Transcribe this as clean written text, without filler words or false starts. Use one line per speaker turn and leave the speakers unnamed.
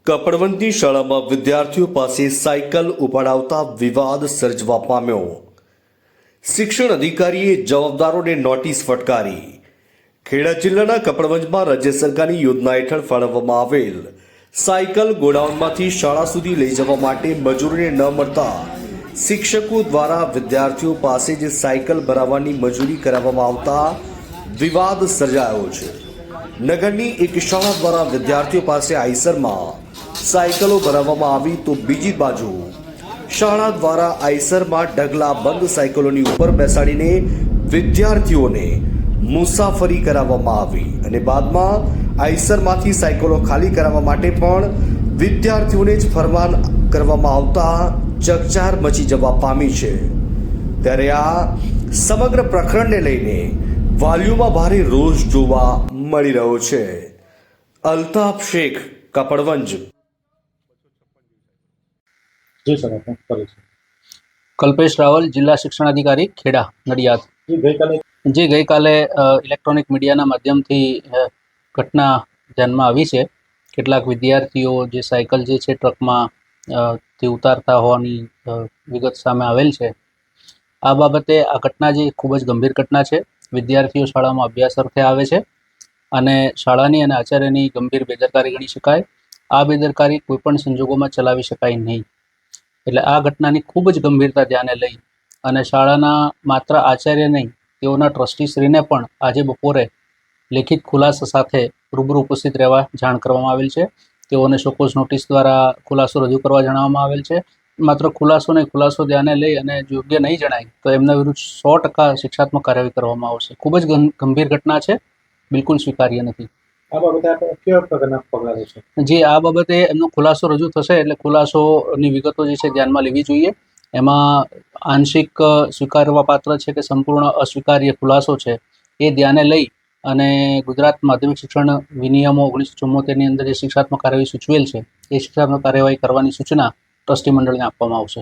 કપડવંતની શાળામાં વિદ્યાર્થીઓ પાસે સાયકલ ઉપાડાવતા વિવાદ સર્જવા પામ્યો. શિક્ષણ અધિકારીએ જવાબદારોને નોટિસ ફટકારી. ખેડા જિલ્લાના કપડવંજમાં રાજ્ય સરકારની યોજના હેઠળ ફાળવવામાં આવેલ સાયકલ ગોડાઉનમાંથી શાળા સુધી લઈ જવા માટે મજૂરીને ન મળતા શિક્ષકો દ્વારા વિદ્યાર્થીઓ પાસે જ સાયકલ ભરાવવાની મજૂરી કરાવવામાં આવતા વિવાદ સર્જાયો છે. નગરની એક શાળા દ્વારા વિદ્યાર્થીઓ પાસે આઈસરમાં સાયકલો ભરાવવામાં આવી તો બીજી બાજુ શાળા દ્વારા આઈસરમાં ઢગલા બંધ સાયકલોની ઉપર બેસાડીને વિદ્યાર્થીઓને મુસાફરી કરાવવામાં આવી અને બાદમાં આઈસરમાંથી સાયકલો ખાલી કરાવવા માટે પણ વિદ્યાર્થીઓને જ ફરમાન કરવામાં આવતા ચકચાર મચી જવા પામી છે. ત્યારે આ સમગ્ર પ્રકરણને લઈને વાલીઓમાં ભારે રોષ જોવા મળી રહ્યો છે. અલ્તાફ શેખ, કપડવંજ.
જી સર, આપણે કરીએ છીએ.
કલ્પેશ રાવલ, જિલ્લા શિક્ષણાધિકારી, ખેડા, નડિયાદ. ગઈકાલે ઇલેક્ટ્રોનિક મીડિયાના માધ્યમથી ઘટના ધ્યાનમાં આવી છે. કેટલાક વિદ્યાર્થીઓ જે સાયકલ જે છે ટ્રકમાં થી ઉતારતા હોવાની વિગત સામે આવેલ છે. આ બાબતે આ ઘટના જે ખૂબ જ ગંભીર ઘટના છે. વિદ્યાર્થીઓ શાળામાં અભ્યાસ અર્થે આવે છે અને શાળાની અને આચાર્યની ગંભીર બેદરકારી ગણી શકાય. આ બેદરકારી કોઈપણ સંજોગોમાં ચલાવી શકાય નહીં. એટલે આ ઘટનાની ખૂબ જ ગંભીરતા ધ્યાને લઈ અને શાળાના માત્ર આચાર્ય નહીં, તેઓના ટ્રસ્ટીશ્રીને પણ આજે બપોરે લેખિત ખુલાસા સાથે રૂબરૂ ઉપસ્થિત રહેવા જાણ કરવામાં આવેલ છે. તેઓને શોકોઝ નોટિસ દ્વારા ખુલાસો રજૂ કરવા જણાવવામાં આવેલ છે. માત્ર ખુલાસો ધ્યાને લઈ અને યોગ્ય નહીં જણાય તો એમના વિરુદ્ધ 100% શિક્ષાત્મક કાર્યવાહી કરવામાં આવશે. ખૂબ જ ગંભીર ઘટના છે, બિલકુલ સ્વીકાર્ય નથી.
આ બાબતે આપણે કેવા પ્રકારના પગલાં લેશો?
જે આ બાબતે એમનો ખુલાસો રજૂ થશે એટલે ખુલાસોની વિગતો જે છે ધ્યાનમાં લેવી જોઈએ. એમાં આંશિક સ્વીકારવા પાત્ર છે કે સંપૂર્ણ અસ્વીકાર્ય ખુલાસો છે એ ધ્યાને લઈ અને ગુજરાત માધ્યમિક શિક્ષણ વિનિયમો 1974 ની અંદર જે શિક્ષાત્મક કાર્યવાહી સૂચવેલ છે એ શિક્ષાત્મક કાર્યવાહી કરવાની સૂચના ટ્રસ્ટી મંડળને આપવામાં આવશે.